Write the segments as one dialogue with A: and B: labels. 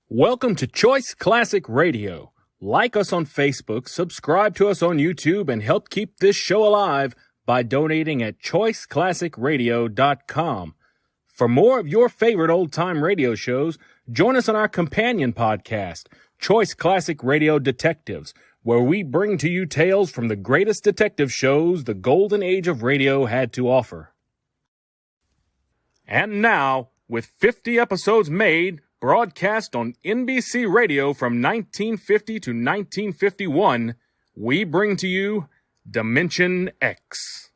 A: Welcome to Choice Classic Radio. Like us on Facebook, subscribe to us on YouTube, and help keep this show alive by donating at choiceclassicradio.com. For more of your favorite old-time radio shows, join us on our companion podcast, Choice Classic Radio Detectives, where we bring to you tales from the greatest detective shows the golden age of radio had to offer. And now, with 50 episodes made, broadcast on NBC Radio from 1950 to 1951, we bring to you Dimension X.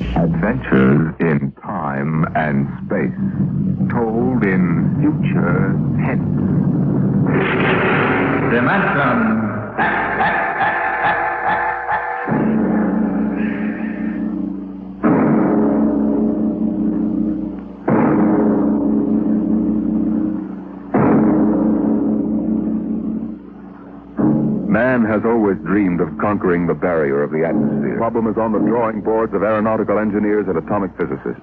B: Adventures in time and space, told in future tense. Dimension X. Man has always dreamed of conquering the barrier of the atmosphere. The problem is on the drawing boards of aeronautical engineers and atomic physicists.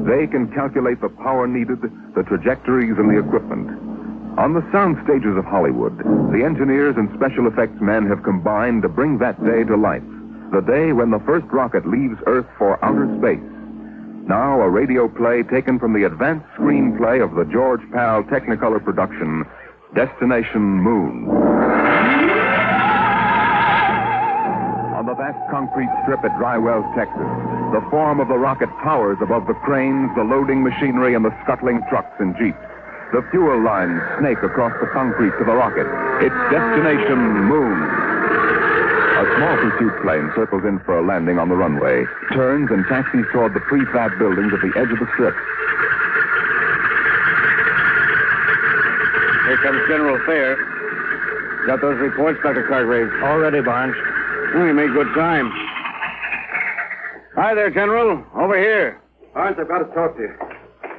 B: They can calculate the power needed, the trajectories, and the equipment. On the sound stages of Hollywood, the engineers and special effects men have combined to bring that day to life. The day when the first rocket leaves Earth for outer space. Now, a radio play taken from the advanced screenplay of the George Pal Technicolor production, Destination Moon. On the vast concrete strip at Dry Wells, Texas, the form of the rocket towers above the cranes, the loading machinery, and the scuttling trucks and jeeps. The fuel lines snake across the concrete to the rocket. It's Destination Moon. A small pursuit plane circles in for a landing on the runway, turns and taxis toward the prefab buildings at the edge of the strip.
C: Here comes General Thayer. Got those reports, Dr. Cargraves?
D: All ready, Barnes.
C: We made good time. Hi there, General. Over here.
D: Barnes, I've got to talk to you.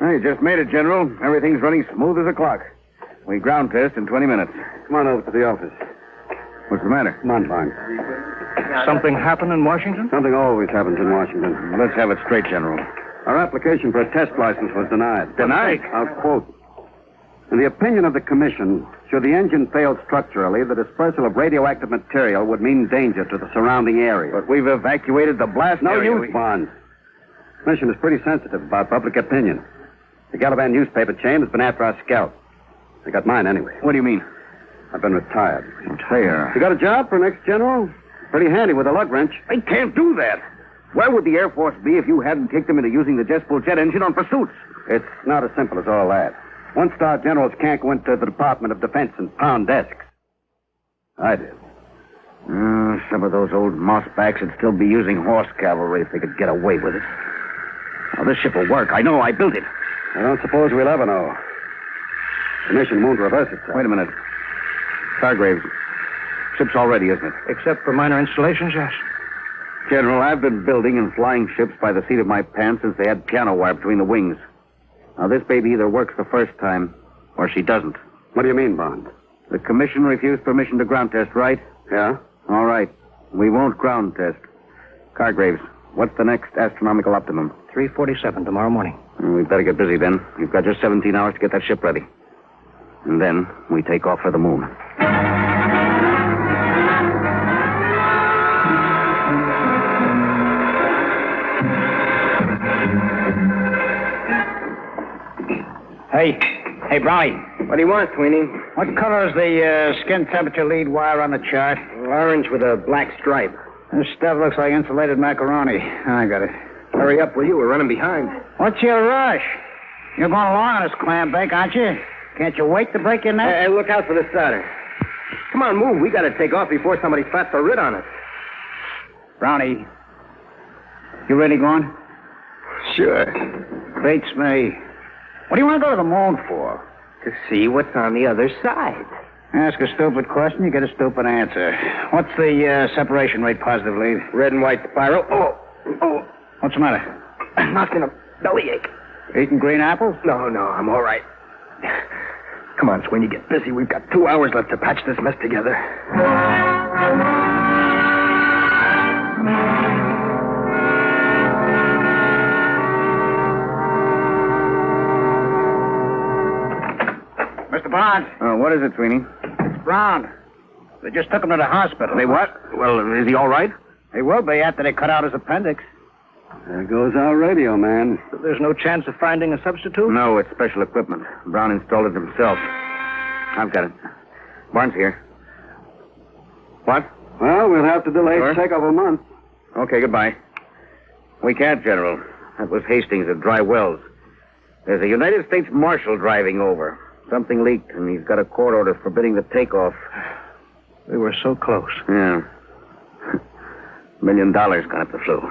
C: You just made it, General. Everything's running smooth as a clock. We ground test in 20 minutes.
D: Come on over to the office.
C: What's the matter?
D: Come on, Barnes.
C: Something happened in Washington?
D: Something always happens in Washington.
C: Let's have it straight, General.
D: Our application for a test license was denied.
C: Denied?
D: I'll quote. In the opinion of the commission, should the engine fail structurally, the dispersal of radioactive material would mean danger to the surrounding area.
C: But we've evacuated the blast
D: No
C: area.
D: use, Barnes. The commission is pretty sensitive about public opinion. The Galavan newspaper chain has been after our scalp. They got mine anyway.
C: What do you mean?
D: I've been retired.
C: Thayer.
D: You got a job for next general? Pretty handy with a lug wrench.
C: They can't do that. Where would the Air Force be if you hadn't kicked them into using the jet spool jet engine on pursuits?
D: It's not as simple as all that. One-star generals can't go into the Department of Defense and pound desks. I did.
C: Some of those old mossbacks would still be using horse cavalry if they could get away with it. Now, this ship will work. I know. I built it.
D: I don't suppose we'll ever know. The mission won't reverse itself.
C: Wait a minute. Cargraves, ship's all ready, isn't it?
D: Except for minor installations, yes.
C: General, I've been building and flying ships by the seat of my pants since they had piano wire between the wings. Now, this baby either works the first time, or she doesn't.
D: What do you mean, Bond?
C: The commission refused permission to ground test, right?
D: Yeah?
C: All right. We won't ground test. Cargraves, what's the next astronomical optimum?
D: 3:47 tomorrow morning.
C: We'd better get busy then. You've got just 17 hours to get that ship ready. And then we take off for the moon.
E: Hey, Brownie.
C: What do you want, Sweeney?
E: What color is the skin temperature lead wire on the chart?
C: Orange with a black stripe.
E: This stuff looks like insulated macaroni. I got it.
C: Hurry up, will you? We're running behind.
E: What's your rush? You're going along on this clam bake, aren't you? Can't you wait to break your neck?
C: Hey, look out for the starter. Come on, move. We got to take off before somebody flats a writ on us.
E: Brownie, you really going?
C: Sure.
E: Beats me. What do you want to go to the moon for?
C: To see what's on the other side.
E: Ask a stupid question, you get a stupid answer. What's the separation rate positive lead?
C: Red and white spiral. Oh.
E: What's the matter?
C: I'm not going to bellyache.
E: Eating green apples?
C: No, I'm all right. Come on, Sweeney, get busy. We've got 2 hours left to patch this mess together.
E: Mr. Barnes.
C: Oh, what is it, Sweeney?
E: It's Brown. They just took him to the hospital.
C: They what? Well, is he all right?
E: He will be after they cut out his appendix.
D: There goes our radio man.
E: There's no chance of finding a substitute?
C: No, it's special equipment. Brown installed it himself. I've got it. Barnes here. What?
D: Well, we'll have to delay
C: Sure.
D: the takeoff a month.
C: Okay, goodbye. We can't, General. That was Hastings at Dry Wells. There's a United States Marshal driving over. Something leaked, and he's got a court order forbidding the takeoff.
E: We were so close.
C: Yeah. $1 million gone up the flue.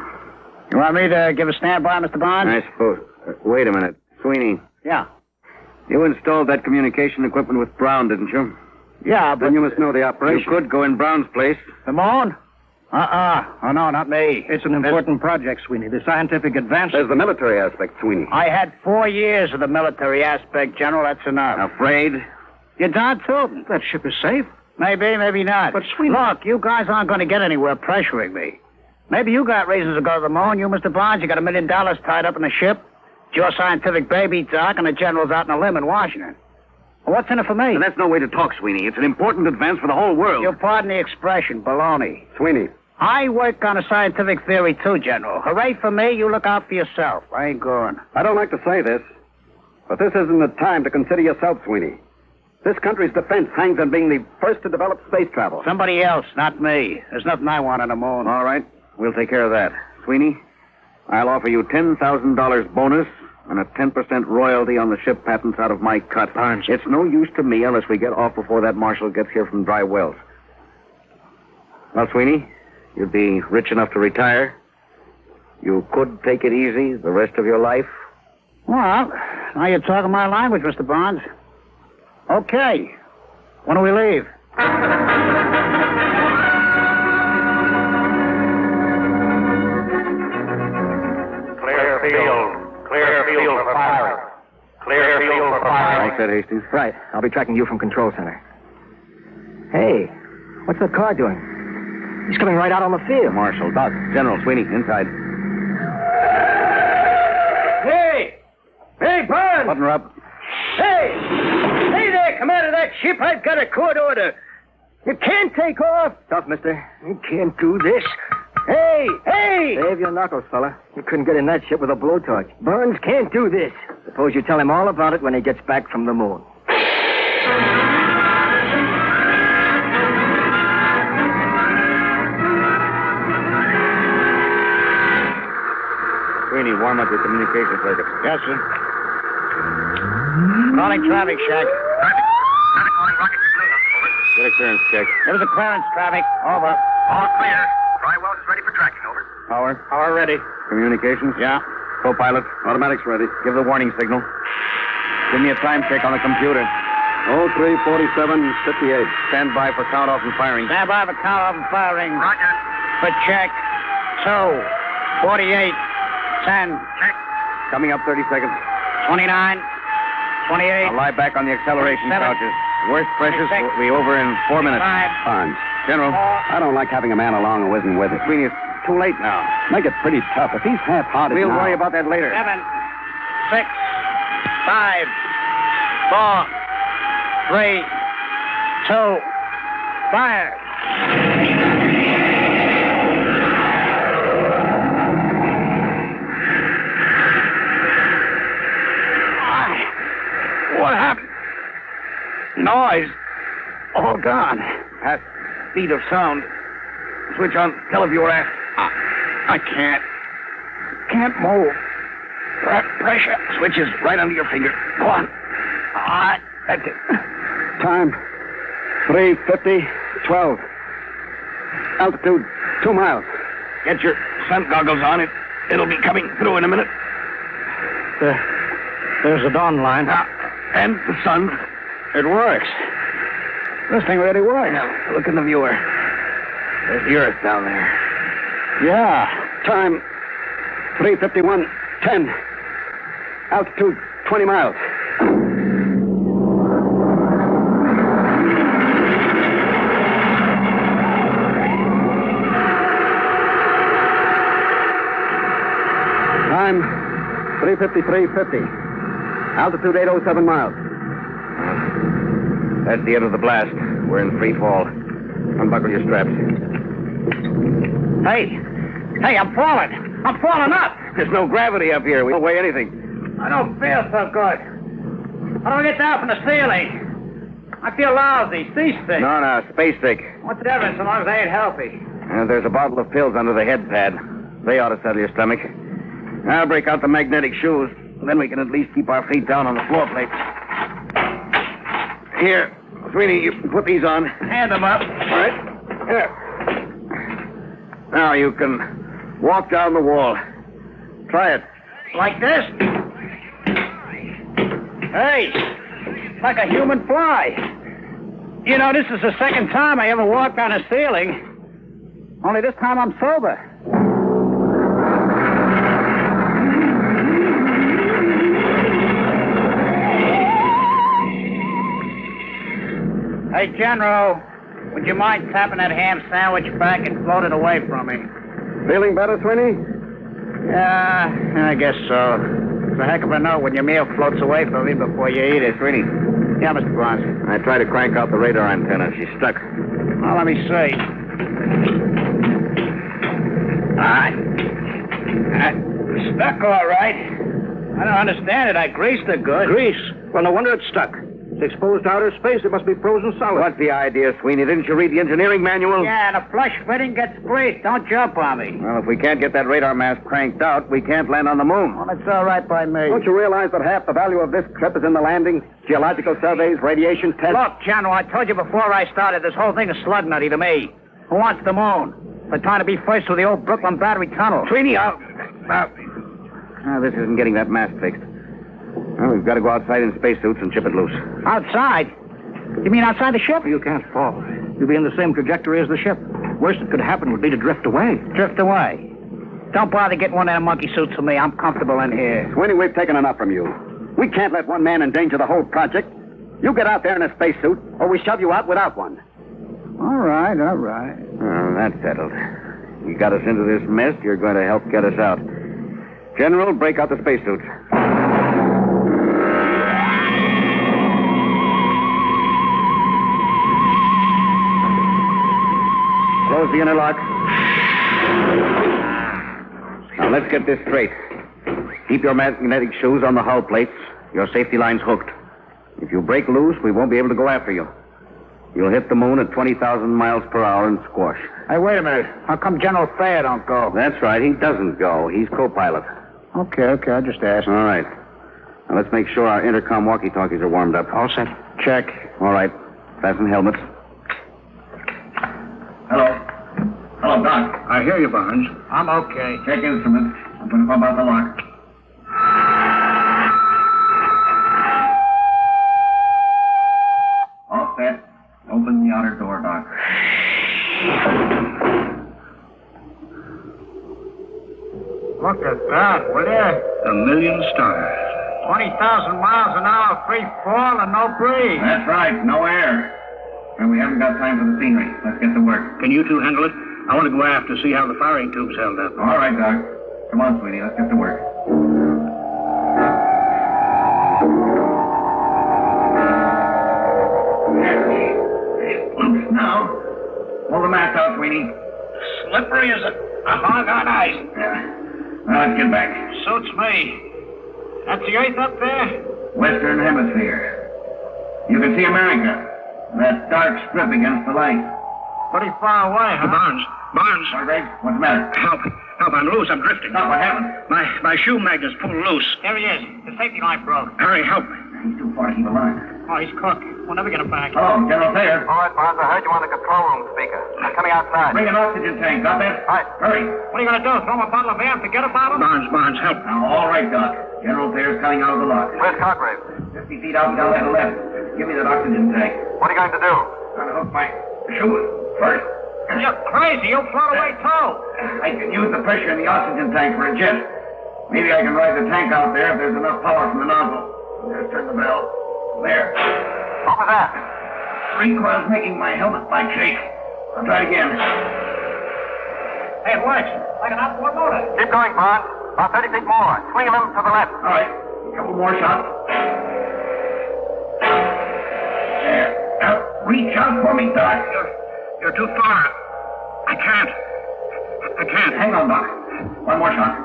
E: You want me to give a standby, Mr. Barnes?
C: I suppose. Wait a minute. Sweeney,
E: Yeah.
C: you installed that communication equipment with Brown, didn't you?
E: Yeah, but...
D: Then you must know the
C: You
D: operation.
C: could go in Brown's place.
E: The moon? Oh, no, not me. It's an important project, Sweeney. The scientific advance...
D: There's the military aspect, Sweeney.
E: I had 4 years of the military aspect, General. That's enough.
C: Afraid?
E: You're darn tootin'. That ship is safe. Maybe, maybe not. But, Sweeney... Look, you guys aren't going to get anywhere pressuring me. Maybe you got reasons to go to the moon. You, Mr. Barnes, you got $1 million tied up in a ship. It's your scientific baby, Doc, and the General's out on a limb in Washington. Well, what's in it for me?
C: And that's no way to talk, Sweeney. It's an important advance for the whole world.
E: You'll pardon the expression, baloney.
D: Sweeney.
E: I work on a scientific theory, too, General. Hooray for me, you look out for yourself. I ain't going.
D: I don't like to say this, but this isn't the time to consider yourself, Sweeney. This country's defense hangs on being the first to develop space travel.
E: Somebody else, not me. There's nothing I want on the moon.
C: All right. We'll take care of that. Sweeney, I'll offer you $10,000 bonus and a 10% royalty on the ship patents out of my cut.
E: Barnes.
C: It's no use to me unless we get off before that marshal gets here from Dry Wells. Well, Sweeney, you'd be rich enough to retire. You could take it easy the rest of your life.
E: Well, now you're talking my language, Mr. Barnes. Okay. When do we leave?
F: Clear field for firing. Clear field for firing.
C: All set, Hastings.
G: Right. I'll be tracking you from Control Center. Hey, what's that car doing? He's coming right out on the field.
C: Marshal, Doc, General, Sweeney, inside.
E: Hey! Hey, Barnes!
C: Button her up.
E: Hey! Hey there, commander of that ship. I've got a court order. You can't take off.
G: Tough, mister.
E: You can't do this. Hey! Hey!
G: Save your knuckles, fella. You couldn't get in that ship with a blowtorch. Burns can't do this. Suppose you tell him all about it when he gets back from the moon.
C: Sweeney, warm up your communication circuit.
E: Yes, sir. Calling traffic shack.
C: Get a clearance check.
E: There was a clearance, traffic. Over.
F: All clear. Dry Wells is ready for tracking. Over.
C: Power.
E: Power ready.
C: Communications.
E: Yeah.
C: Co-pilot.
D: Automatics ready.
C: Give the warning signal. Give me a time check on the computer.
D: 03:47:58.
C: Stand by for count off and firing.
E: Stand by for count off and firing.
F: Roger.
E: For check. 2. 48. 10.
F: Check.
C: Coming up 30 seconds.
E: 29. 28.
C: I'll lie back on the acceleration
E: 27.
C: couches. Worst pressures
E: 26.
C: will be over in 4 minutes.
E: 5.
D: Barnes.
C: General.
D: I don't like having a man along who isn't with it.
C: Sweeney, it's too late now.
D: Make it pretty tough. If he's half-hearted
C: We'll
D: now...
C: worry about that later.
E: 7. 6. 5. 4. 3. 2. Fire. What happened? Noise. All gone.
C: Past speed of sound. Switch on televiewer aft.
E: I can't. Can't move. Pressure.
C: Switch is right under your finger.
E: Go on. That's it.
D: Time. 3:50:12. Altitude 2 miles.
C: Get your sun goggles on. It'll be coming through in a minute.
E: There's the dawn line.
C: And the sun.
E: It works. This thing really works.
C: Now, look in the viewer. There's the Earth down there.
E: Yeah.
D: Time. 3:51:10. Altitude 20 miles. Time. 3:53:50. Altitude 807 miles.
C: That's the end of the blast. We're in free fall. Unbuckle your straps.
E: Hey, I'm falling. I'm falling up.
C: There's no gravity up here. We don't weigh anything.
E: I don't feel so good. How do I get down from the ceiling? I feel lousy, seasick.
C: No, space sick.
E: What's the difference so long as I ain't healthy?
C: There's a bottle of pills under the head pad. They ought to settle your stomach. I'll break out the magnetic shoes. Then we can at least keep our feet down on the floor plates. Here, Sweeney, you put these on.
E: Hand them up.
C: All right. Here. Now you can walk down the wall. Try it.
E: Like this? Hey, like a human fly. You know, this is the second time I ever walked on a ceiling. Only this time I'm sober. Hey, General, would you mind tapping that ham sandwich back and float it away from me?
D: Feeling better, Sweeney?
E: Yeah, I guess so. It's a heck of a note when your meal floats away from you before you eat it.
C: Sweeney,
E: Yeah, Mr. Barnes.
C: I tried to crank out the radar antenna. She's stuck.
E: Well, let me see. Stuck all right. I don't understand it. I greased it good.
D: Grease? Well, no wonder it's stuck. It's exposed to outer space. It must be frozen solid.
C: What's the idea, Sweeney? Didn't you read the engineering manual?
E: Yeah, and a flush fitting gets greased. Don't jump on me.
C: Well, if we can't get that radar mast cranked out, we can't land on the moon.
E: Well, it's all right by me.
D: Don't you realize that half the value of this trip is in the landing? Geological surveys, radiation tests.
E: Look, General, I told you before I started, this whole thing is slug nutty to me. Who wants the moon? They're trying to be first with the old Brooklyn Battery Tunnel.
C: Sweeney, this isn't getting that mast fixed. Well, we've got to go outside in spacesuits and chip it loose.
E: Outside? You mean outside the ship?
D: You can't fall. You'll be in the same trajectory as the ship. Worst that could happen would be to drift away.
E: Drift away. Don't bother getting one of them monkey suits for me. I'm comfortable in here.
D: Sweeney, we've taken enough from you. We can't let one man endanger the whole project. You get out there in a spacesuit, or we shove you out without one.
E: All right.
C: Oh, that's settled. You got us into this mess. You're going to help get us out. General, break out the spacesuits. Close the inner lock. Now, let's get this straight. Keep your magnetic shoes on the hull plates. Your safety line's hooked. If you break loose, we won't be able to go after you. You'll hit the moon at 20,000 miles per hour and squash.
E: Hey, wait a minute. How come General Thayer don't go?
C: That's right. He doesn't go. He's co-pilot.
E: Okay. I just asked.
C: All right. Now, let's make sure our intercom walkie-talkies are warmed up.
E: All set. Check.
C: All right. Fasten helmets.
F: Hello, Doc.
D: I hear you, Barnes.
E: I'm okay.
F: Check instruments. I'm going to pump out the lock. All set. Open the outer door, Doc.
E: Look at that, will you?
D: 1,000,000 stars.
E: 20,000 miles an hour, free fall, and no breeze.
F: That's right. No air. And we haven't got time for the scenery. Let's get to work.
D: Can you two handle it? I want to go aft to see how the firing tubes held up.
F: All right, Doc. Come on, sweetie. Let's get to work. Loose now. Pull the mast out, Sweeney.
E: Slippery as a hog on ice.
F: Yeah. Now let's get back.
E: Suits me. That's the Earth up there?
F: Western Hemisphere. You can see America. That dark strip against the light.
E: Pretty far away, huh?
D: Barnes.
F: All right, what's the matter?
D: Help, I'm loose. I'm drifting.
F: Doc, what happened?
D: My shoe magnet's pulled loose.
E: There he is. The safety line broke.
D: Hurry, help.
F: He's too far to keep alive.
E: Oh, he's cooked. We'll never get him back.
F: Hello, General Thayer.
G: All right, Barnes, I heard you on the control room speaker. I'm coming outside.
F: Bring an oxygen tank, got that?
G: All right.
F: Hurry.
E: What are you going to do? Throw him a bottle of air and forget about him?
D: Barnes, help.
F: Now, all right, Doc. General Thayer's coming out of the lock.
G: Where's Cotgrave?
F: 50 feet out and down that left. Give me that oxygen tank.
G: What are you going to do?
F: Trying to hook my shoes first.
E: You're crazy. You'll float away, too.
F: I can use the pressure in the oxygen tank for a jet. Maybe I can ride the tank out there if there's enough power from the nozzle. Just turn the bell. There.
G: What was that?
F: Recoil's making my helmet light shake. I'll try it again.
E: Hey, it works. Like an outboard motor.
G: Keep going, Barnes. About 30 feet more. Swing him to the left.
F: All right. A couple more shots. There. Reach out for me, Doc.
E: You're too far. I can't.
F: Hang on, Doc. One more shot.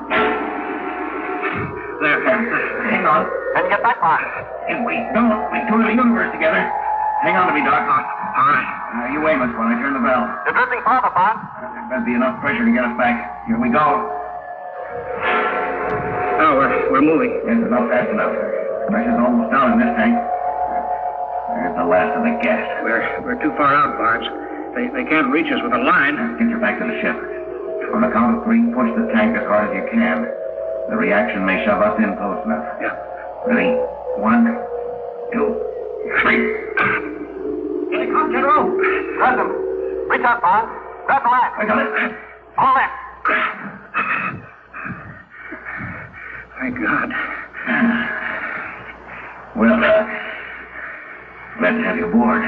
E: There.
F: Hang on.
C: Then get back, Bond.
F: If we don't, we tour the universe together. Hang on to me, Doc.
E: All right.
F: You aim us when I turn the bell.
C: You're drifting farther, Bond.
F: There better be enough pressure to get us back. Here we go.
E: Oh, we're moving.
F: Yes, not fast enough. Pressure's almost down in this tank. There's the last of the gas.
E: We're too far out, Barnes. They can't reach us with a line.
F: Get you back to the ship. On the count of 3, push the tank as hard as you can. The reaction may shove us in close enough.
E: Yeah.
F: Ready? 1, 2, 3.
E: Here they come, General.
C: Grab them. Reach out, Bond. Grab the line.
F: I got it.
C: All in.
E: Thank God.
F: Well, glad to have you aboard.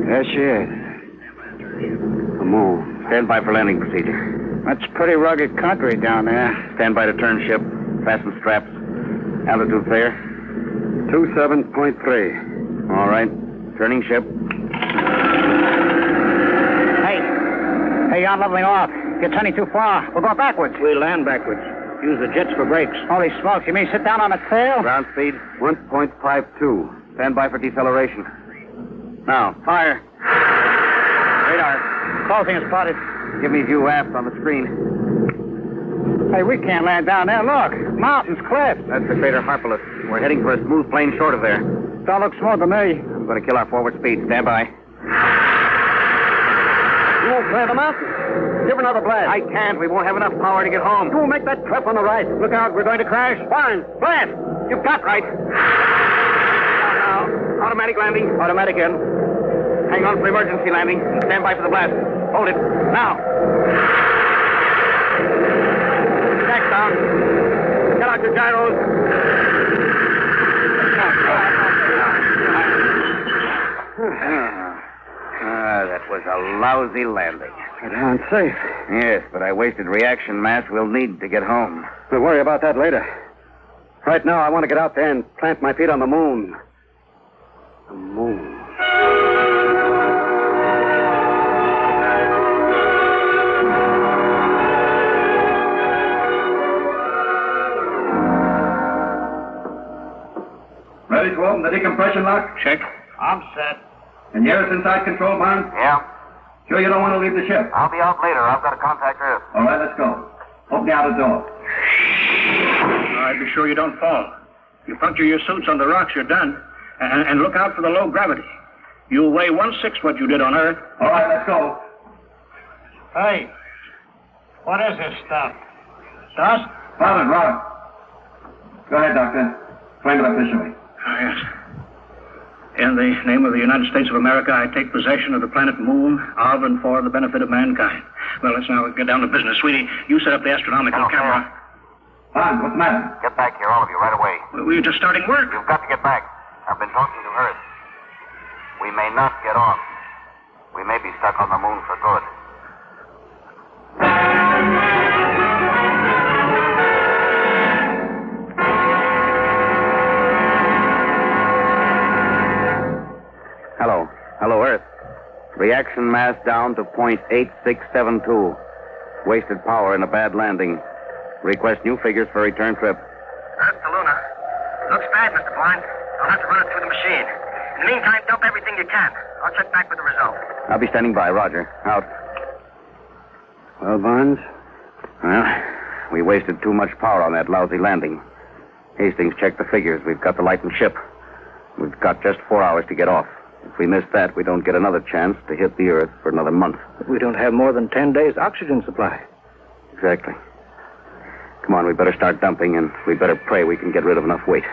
D: There she is. The moon.
C: Stand by for landing procedure.
E: That's pretty rugged country down there.
C: Stand by to turn ship. Fasten straps. Altitude clear.
D: 27.3.
C: All right. Turning ship.
E: Hey, you're leveling off. You're turning too far. We're going backwards. We land backwards. Use the jets for brakes. Holy smokes, you mean sit down on the tail?
C: Ground speed.
D: 1.52.
C: Stand by for deceleration. Now, fire. Radar.
E: Closing is spotted.
C: Give me view aft on the screen.
E: Hey, we can't land down there. Look, mountains, cliffs.
C: That's the crater Harpalus. We're heading for a smooth plane short of there.
E: Don't look smooth to me.
C: I'm going to kill our forward speed. Stand by.
E: You won't clear the mountain. Give another blast.
C: I can't. We won't have enough power to get home.
E: You will make that trip on the right. Look out, we're going to crash. Fine. Blast.
C: You've got right. Now, automatic landing.
E: Automatic in.
C: Hang on for emergency landing. Stand by for the blast. Hold it. Now. Next down. Get out your gyros. That was a lousy landing.
D: Darn safe.
C: Yes, but I wasted reaction mass we'll need to get home.
D: We'll worry about that later. Right now, I want to get out there and plant my feet on the moon. The moon.
F: Ready to open the decompression lock?
E: Check. I'm set.
F: And you're inside control, Barnes?
C: Yeah.
F: Sure you don't want to leave the ship?
C: I'll be out later. I've got to contact Earth.
F: All right, let's go. Open the outer door.
E: All right, be sure you don't fall. You puncture your suits on the rocks, you're done. And look out for the low gravity. You'll weigh 1/6 what you did on Earth.
F: All right, let's go.
E: Hey, what is this stuff? Dust?
F: Pilot, Robert. Go ahead, Doctor. Explain it officially.
E: Oh, yes. In the name of the United States of America, I take possession of the planet Moon of and for the benefit of mankind. Well, let's now get down to business. Sweetie, you set up the astronomical camera.
F: Barnes, what's the matter?
C: Get back here, all of you, right away.
E: We were just starting work.
C: You've got to get back. I've been talking to Earth. We may not get off. We may be stuck on the moon for good. Hello. Hello, Earth. Reaction mass down to 0.8672. Wasted power in a bad landing. Request new figures for return trip.
G: Earth to Luna. Looks bad, Mr. Barnes. I'll have to run it through the machine. In the meantime, dump everything you can. I'll check back with the result.
C: I'll be standing by. Roger. Out.
D: Well, Barnes?
C: Well, we wasted too much power on that lousy landing. Hastings checked the figures. We've got the lightened ship. We've got just 4 hours to get off. If we miss that, we don't get another chance to hit the Earth for another month.
G: But we don't have more than 10 days' oxygen supply.
C: Exactly. Come on, we better start dumping, and we better pray we can get rid of enough weight.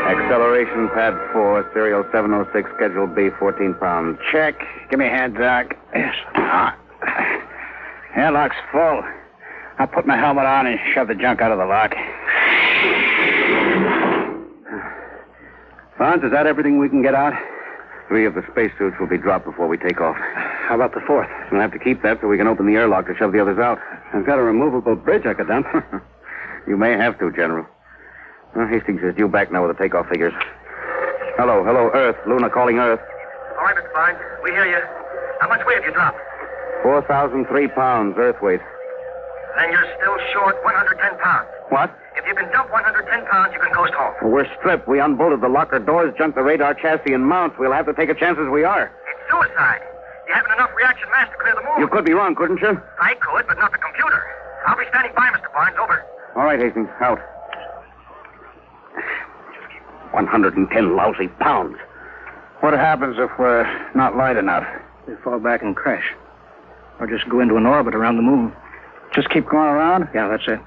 C: Acceleration pad 4, serial 706, schedule B, 14 pounds.
E: Check. Give me a hand, Doc. Yes. Airlock's full. I'll put my helmet on and shove the junk out of the lock.
D: Bonds, is that everything we can get out?
C: 3 of the spacesuits will be dropped before we take off.
D: How about the 4th?
C: We'll have to keep that so we can open the airlock to shove the others out.
D: I've got a removable bridge I could dump.
C: You may have to, General. Well, Hastings is due back now with the takeoff figures. Hello, Earth. Luna calling Earth.
G: All right, Mr. Barnes. We hear you. How much weight have you dropped?
C: 4,003 pounds, Earth weight.
G: Then you're still short 110 pounds.
C: What?
G: If you can dump 110 pounds, you can coast home.
C: Well, we're stripped. We unbolted the locker doors, junked the radar chassis and mounts. We'll have to take a chance as we are.
G: It's suicide. You haven't enough reaction mass to clear the moon.
C: You could be wrong, couldn't you?
G: I could, but not the computer. I'll be standing by, Mr. Barnes. Over.
C: All right, Hastings, out. 110 lousy pounds.
E: What happens if we're not light enough? We fall back and crash. Or just go into an orbit around the moon. Just keep going around? Yeah, that's it.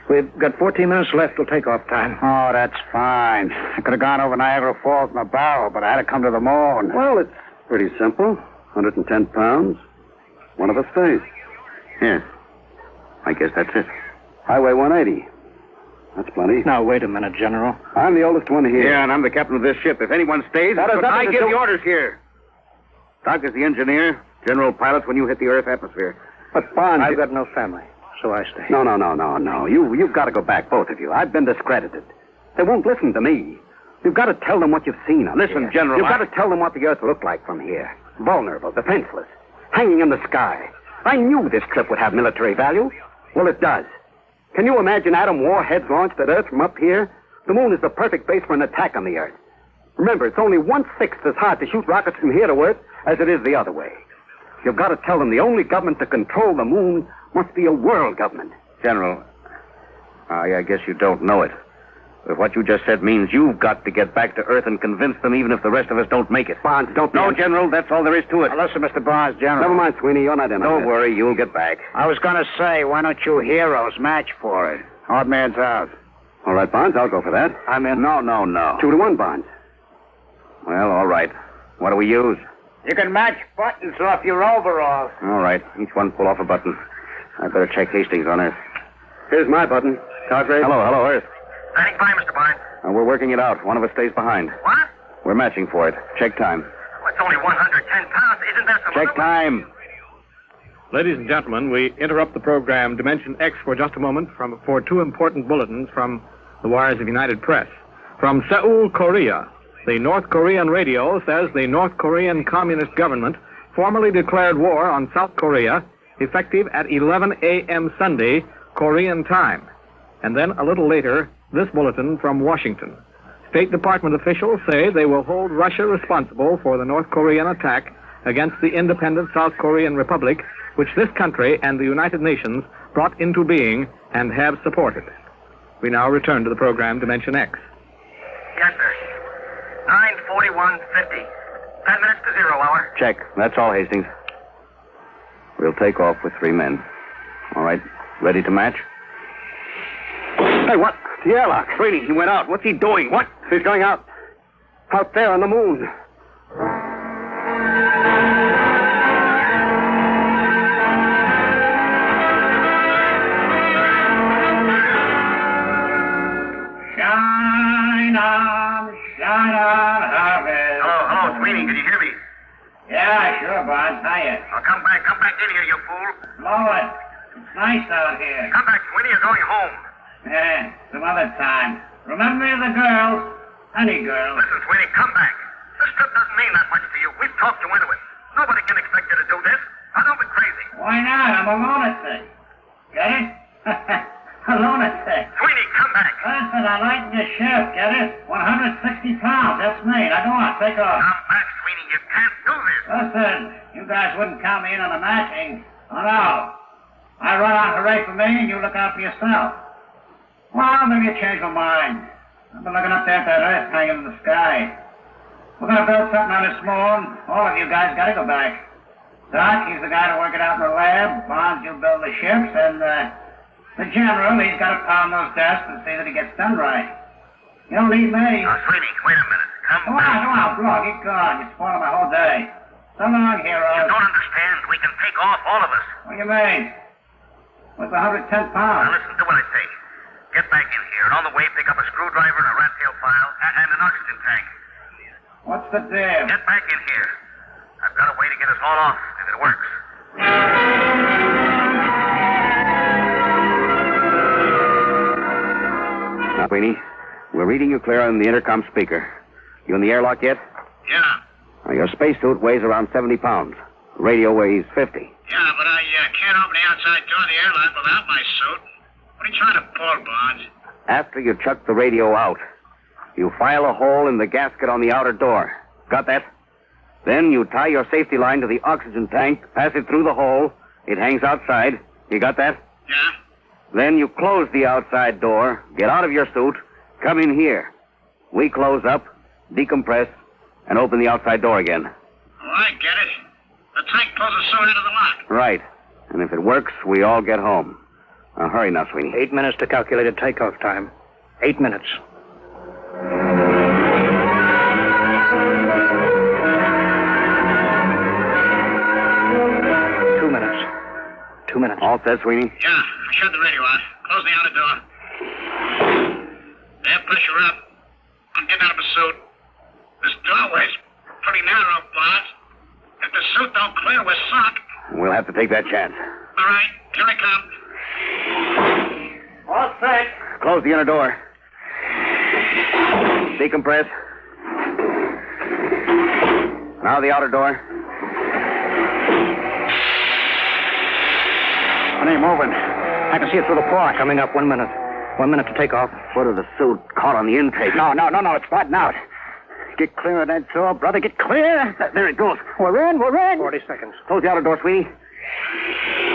E: We've got 14 minutes left till takeoff time.
D: Oh, that's fine. I could have gone over Niagara Falls in a barrel, but I had to come to the moon. Well, it's pretty simple. 110 pounds. One of us stays.
C: Yeah. I guess that's it.
D: Highway 180. That's plenty.
E: Now, wait a minute, General.
D: I'm the oldest one here.
C: Yeah, and I'm the captain of this ship. If anyone stays,
D: That has nothing
C: I
D: to
C: give
D: do-
C: the orders here. Doc is the engineer. General pilot when you hit the Earth atmosphere.
D: But Bonds...
E: I've got no family, so I stay.
D: No. You've got to go back, both of you. I've been discredited. They won't listen to me. You've got to tell them what you've seen up
C: Listen,
D: here.
C: General,
D: You've got to tell them what the Earth looked like from here. Vulnerable, defenseless, hanging in the sky. I knew this trip would have military value. Well, it does. Can you imagine atom warheads launched at Earth from up here? The moon is the perfect base for an attack on the Earth. Remember, it's only 1/6 as hard to shoot rockets from here to Earth as it is the other way. You've got to tell them the only government to control the moon must be a world government.
C: General, I guess you don't know it. But what you just said means you've got to get back to Earth and convince them even if the rest of us don't make it.
D: Bonds, don't be...
C: No, General, that's all there is to it.
E: Now, listen, Mr. Barnes, General.
D: Never mind, Sweeney, you're not in on
C: Don't
D: this.
C: worry, you'll get back.
E: I was going to say, why don't you heroes match for it? Odd man's out.
D: All right, Bonds, I'll go for that.
E: I'm in.
C: No.
D: 2-1, Bonds.
C: Well, all right. What do we use?
E: You can match buttons off your overalls.
C: All right. Each one pull off a button. I better check Hastings on Earth.
D: Here's my button. Cartwright.
C: Hello, Earth.
G: Standing by, Mr. Barnes.
C: We're working it out. One of us stays behind.
G: What?
C: We're matching for it. Check time.
G: Well, it's only 110 pounds. Isn't there some
C: Check
G: other way?
C: time.
A: Ladies and gentlemen, we interrupt the program Dimension X for just a moment for 2 important bulletins from the wires of United Press. From Seoul, Korea, the North Korean radio says the North Korean Communist government formally declared war on South Korea effective at 11 a.m. Sunday, Korean time. And then a little later, this bulletin from Washington. State Department officials say they will hold Russia responsible for the North Korean attack against the independent South Korean Republic, which this country and the United Nations brought into being and have supported. We now return to the program Dimension X.
G: Yes, sir. 9:41:50. 10 minutes to 0 hour.
C: Check. That's all, Hastings. We'll take off with 3 men. All right. Ready to match?
D: Hey, what? The airlock.
C: Sweeney, he went out. What's he doing? What?
D: He's going out. Out there on the moon.
F: Shine on, harvest.
G: Hello, Sweeney. Can you hear me?
F: Yeah, sure, Bud. Hiya.
G: Oh, come back in here, you fool.
F: Blow it. It's nice out here.
G: Come back, Sweeney. You're going home.
F: Yeah, some other time. Remember me of the girls? Honey girls.
G: Listen, Sweeney, come back. This trip doesn't mean that much to you. We've talked you into it. Nobody can expect you to do this. Now, don't be crazy.
F: Why not? I'm a lunatic. Get it? A lunatic.
G: Sweeney, come back.
F: Listen, I lighten your ship, get it? 160 pounds, that's me. Now go on, take off.
G: Come back, Sweeney. You can't do this.
F: Listen, you guys wouldn't count me in on the matching. Oh, no. I run on hooray for me, and you look out for yourself. Well, maybe you change my mind. I've been looking up there at that Earth hanging in the sky. We're going to build something on this moon. All of you guys got to go back. Doc, he's the guy to work it out in the lab. Bonds, you build the ships, and the general, he's got to pound those desks and see that it gets done right. You don't need me.
G: Now, Sweeney, wait a minute. Come back.
F: Come on, Bro, get gone. You're spoiling my whole day. So long,
G: You
F: heroes.
G: don't understand. We can take off, all of us.
F: What do you mean? What's 110
G: Now,
F: pounds?
G: listen to what I say. Get back in here, and on the way, pick up a screwdriver and a rat tail file and an oxygen tank.
F: What's the deal?
G: Get back in here. I've got a way to get us all off, if it works.
C: Now, Sweeney, we're reading you clear on the intercom speaker. You in the airlock yet?
F: Yeah.
C: Now, your spacesuit weighs around 70 pounds. Radio weighs 50.
F: Yeah, but I can't open the outside door of the airlock without my suit. What are you trying to pull, Bonds?
C: After you chuck the radio out, you file a hole in the gasket on the outer door. Got that? Then you tie your safety line to the oxygen tank, pass it through the hole. It hangs outside. You got that?
F: Yeah?
C: Then you close the outside door, get out of your suit, come in here. We close up, decompress, and open the outside door again.
F: Oh, I get it. The tank closes so into the lock.
C: Right. And if it works, we all get home. Now, hurry now, Sweeney.
E: 8 minutes to calculated takeoff time. 8 minutes. 2 minutes. 2 minutes.
C: All set, Sweeney?
F: Yeah, I shut the radio off. Close the outer door. Air pressure up. I'm getting out of my suit. This doorway's pretty narrow, Bonds. If the suit don't clear, we're sunk.
C: We'll have to take that chance.
F: All right, here I come. All set.
C: Close the inner door. Decompress. Now the outer door.
E: It ain't moving. I can see it through the fog. Coming up 1 minute. 1 minute to take off.
C: Foot of the suit caught on the intake.
E: No, it's flattened out. Get clear of that door, brother. Get clear.
C: There it goes.
E: We're in. 40 seconds.
C: Close the outer door, Sweeney.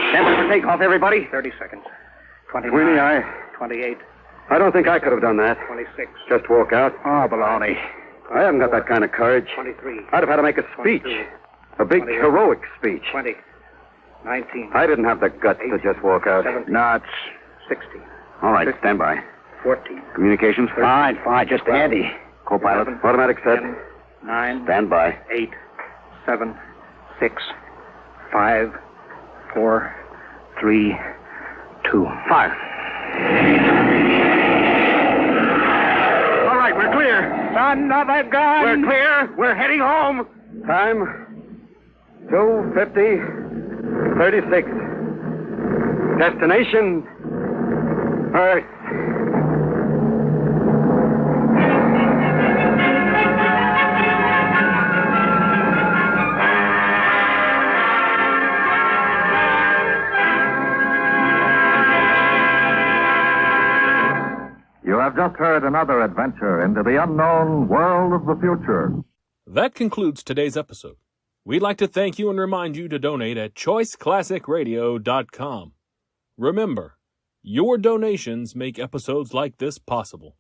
C: Stand by for takeoff, everybody.
E: 30 seconds. 29.
C: Sweeney,
E: 28.
C: I don't think I could have done that.
E: 26.
C: Just walk out.
E: Oh, baloney.
C: I haven't got that kind of courage.
E: 23.
C: I'd have had to make a speech.
E: 22,
C: A big,
E: 28,
C: heroic speech.
E: 20. 19.
C: I didn't have the guts to just walk out.
E: 17.
C: No, it's...
E: 16.
C: All right, stand by.
E: 14.
C: Communications?
E: Fine. Just handy.
C: Co-pilot,
E: 11,
C: automatic set.
E: 10, 9.
C: Stand by.
E: 8, 7, 6, 5, 4, 3, 2.
C: Fire. All right, we're clear.
E: Son of a gun!
C: We're clear. We're heading home. Time 2:50:36. Destination Earth.
B: You have just heard another adventure into the unknown world of the future.
A: That concludes today's episode. We'd like to thank you and remind you to donate at choiceclassicradio.com. Remember, your donations make episodes like this possible.